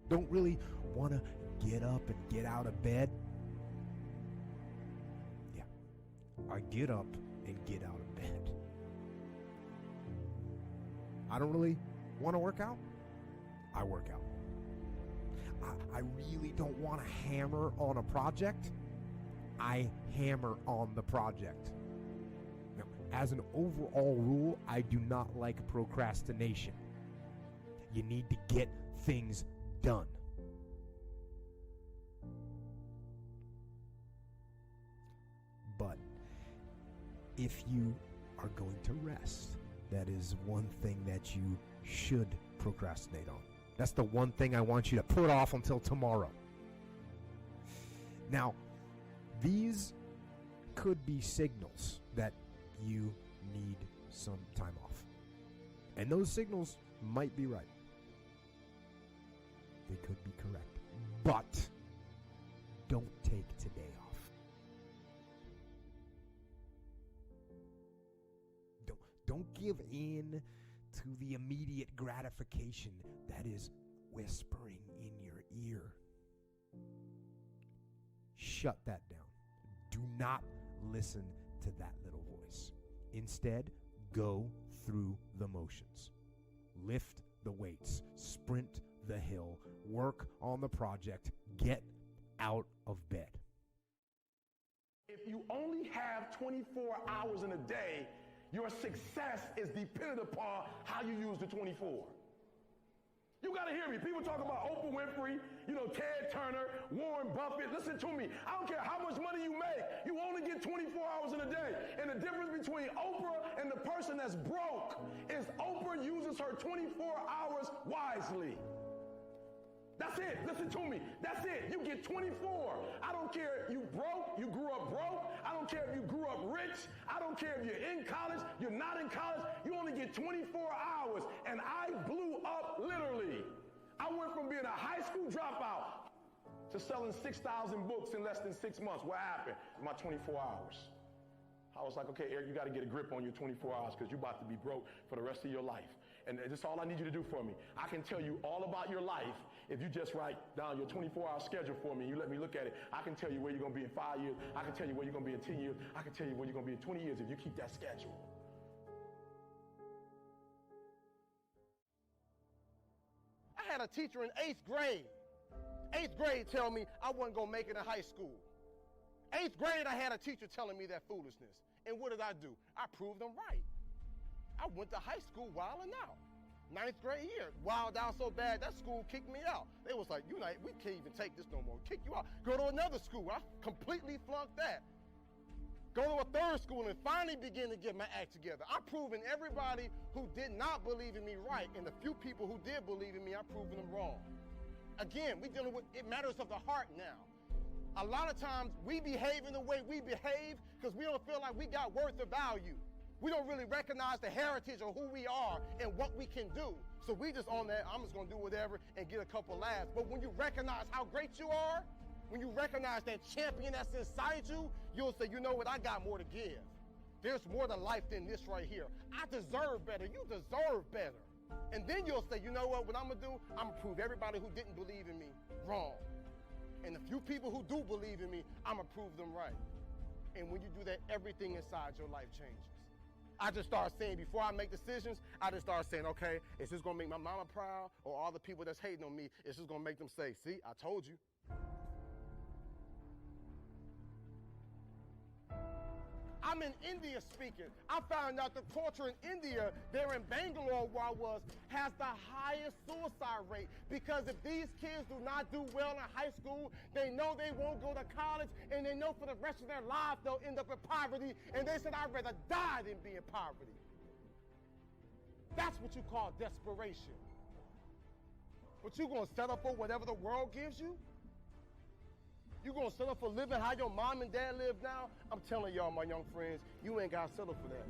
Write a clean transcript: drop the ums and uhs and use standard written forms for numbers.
Don't really want to get up and get out of bed? Yeah, I get up and get out of bed. I don't really want to work out? I work out. I really don't want to hammer on a project? I hammer on the project. Now, as an overall rule, I do not like procrastination. You need to get things done. But if you are going to rest, that is one thing that you should procrastinate on. That's the one thing I want you to put off until tomorrow. Now, these could be signals that you need some time off. And those signals might be right. They could be correct. But don't take today off. Don't give in to the immediate gratification that is whispering in your ear. Shut that down. Do not listen to that little voice. Instead, go through the motions. Lift the weights, sprint the hill, work on the project, get out of bed. If you only have 24 hours in a day, your success is dependent upon how you use the 24. You got to hear me. People talk about Oprah Winfrey, Ted Turner, Warren Buffett. Listen to me. I don't care how much money you make. You only get 24 hours in a day. And the difference between Oprah and the person that's broke is Oprah uses her 24 hours wisely. That's it. Listen to me. That's it. You get 24. I don't care if you broke, you grew up broke. I don't care if you grew up rich. I don't care if you're in college, you're not in college. You only get 24 hours. And I blew up literally. I went from being a high school dropout to selling 6,000 books in less than 6 months. What happened? My 24 hours. I was like, okay, Eric, you got to get a grip on your 24 hours because you're about to be broke for the rest of your life. And that's all I need you to do for me. I can tell you all about your life if you just write down your 24-hour schedule for me and you let me look at it. I can tell you where you're going to be in 5 years. I can tell you where you're going to be in 10 years. I can tell you where you're going to be in 20 years if you keep that schedule. I had a teacher in 8th grade. 8th grade tell me I wasn't going to make it in high school. 8th grade, I had a teacher telling me that foolishness. And what did I do? I proved them right. I went to high school wilding out. 9th grade year, wild out so bad that school kicked me out. They was like, we can't even take this no more. Kick you out. Go to another school. I completely flunked that. Go to a third school and finally begin to get my act together. I'm proving everybody who did not believe in me right, and the few people who did believe in me, I'm proving them wrong. Again, we dealing with it matters of the heart now. A lot of times we behave in the way we behave because we don't feel like we got worth or value. We don't really recognize the heritage of who we are and what we can do. So we just on that, I'm just gonna do whatever and get a couple laughs. But when you recognize how great you are, when you recognize that champion that's inside you, you'll say, you know what, I got more to give. There's more to life than this right here. I deserve better, you deserve better. And then you'll say, you know what I'm gonna do? I'm gonna prove everybody who didn't believe in me wrong. And the few people who do believe in me, I'm gonna prove them right. And when you do that, everything inside your life changes. I just start saying, before I make decisions, I just start saying, okay, is this gonna make my mama proud, or all the people that's hating on me, is this gonna make them say, see, I told you. I'm in India speaking. I found out the culture in India, there in Bangalore where I was, has the highest suicide rate. Because if these kids do not do well in high school, they know they won't go to college, and they know for the rest of their lives they'll end up in poverty, and they said, I'd rather die than be in poverty. That's what you call desperation. But you gonna settle for whatever the world gives you? You gonna settle for living how your mom and dad live now? I'm telling y'all, my young friends, you ain't gotta settle for that.